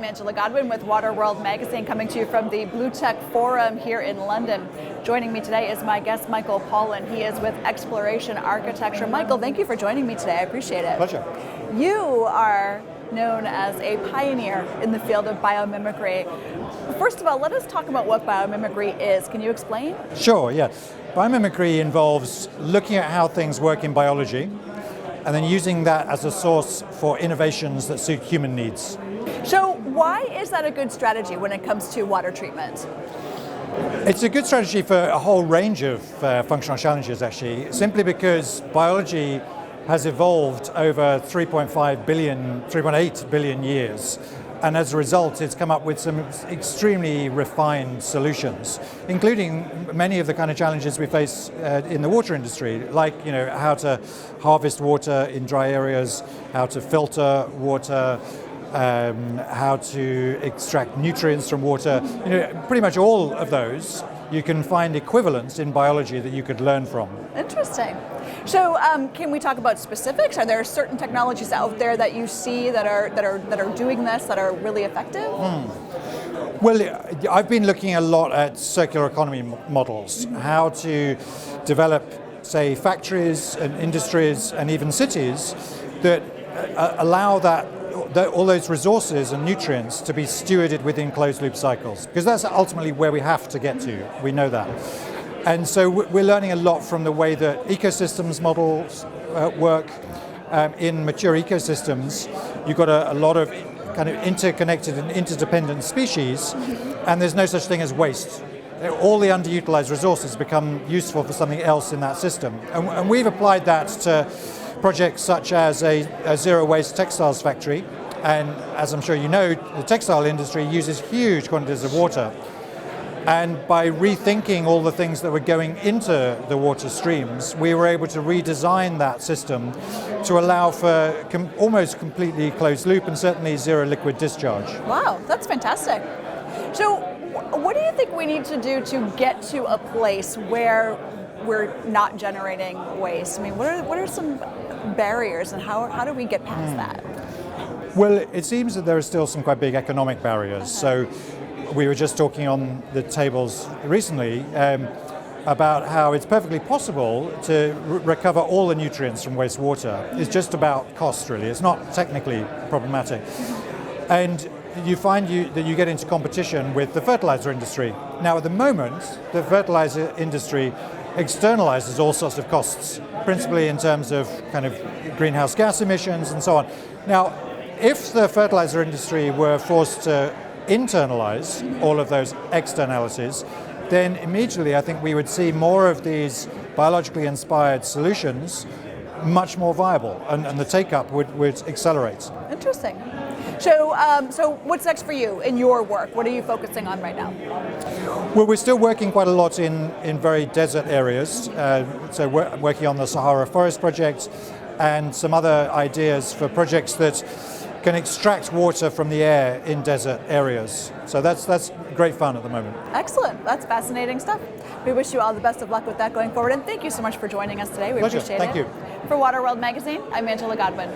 I'm Angela Godwin with Water World Magazine, coming to you from the Blue Tech Forum here in London. Joining me today is my guest, Michael Pawlyn. He is with Exploration Architecture. Michael, thank you for joining me today. I appreciate it. Pleasure. You are known as a pioneer in the field of biomimicry. First of all, let us talk about what biomimicry is. Can you explain? Sure, yeah. Biomimicry involves looking at how things work in biology and then using that as a source for innovations that suit human needs. So why is that a good strategy when it comes to water treatment? It's a good strategy for a whole range of functional challenges, actually, simply because biology has evolved over 3.8 billion years. And as a result, it's come up with some extremely refined solutions, including many of the kind of challenges we face in the water industry, like how to harvest water in dry areas, how to filter water, how to extract nutrients from water. Pretty much all of those you can find equivalents in biology that you could learn from. Interesting. So can we talk about specifics? Are there certain technologies out there that you see that are doing this, that are really effective? Well, I've been looking a lot at circular economy models, how to develop, say, factories and industries and even cities that allow all those resources and nutrients to be stewarded within closed loop cycles, because that's ultimately where we have to get to. We know that. And so we're learning a lot from the way that ecosystems models work. In mature ecosystems, you've got a lot of kind of interconnected and interdependent species, and there's no such thing as waste. All the underutilized resources become useful for something else in that system. And we've applied that to projects such as a zero waste textiles factory. And as I'm sure you know, the textile industry uses huge quantities of water. And by rethinking all the things that were going into the water streams, we were able to redesign that system to allow for almost completely closed loop and certainly zero liquid discharge. Wow, that's fantastic. So what do you think we need to do to get to a place where we're not generating waste? I mean, what are some barriers, and how do we get past that? Well, it seems that there are still some quite big economic barriers. So we were just talking on the tables recently about how it's perfectly possible to recover all the nutrients from wastewater. It's just about cost, really. It's not technically problematic. And you find that you get into competition with the fertilizer industry. Now, at the moment, the fertilizer industry externalizes all sorts of costs, principally in terms of kind of greenhouse gas emissions and so on. Now, if the fertilizer industry were forced to internalize all of those externalities, then immediately I think we would see more of these biologically inspired solutions much more viable, and the take-up would accelerate. Interesting. So what's next for you in your work? What are you focusing on right now? Well, we're still working quite a lot in very desert areas. So we're working on the Sahara Forest Project and some other ideas for projects that can extract water from the air in desert areas. So that's great fun at the moment. Excellent. That's fascinating stuff. We wish you all the best of luck with that going forward, and thank you so much for joining us today. We Pleasure. appreciate Thank it. you. For Water World Magazine, I'm Angela Godwin.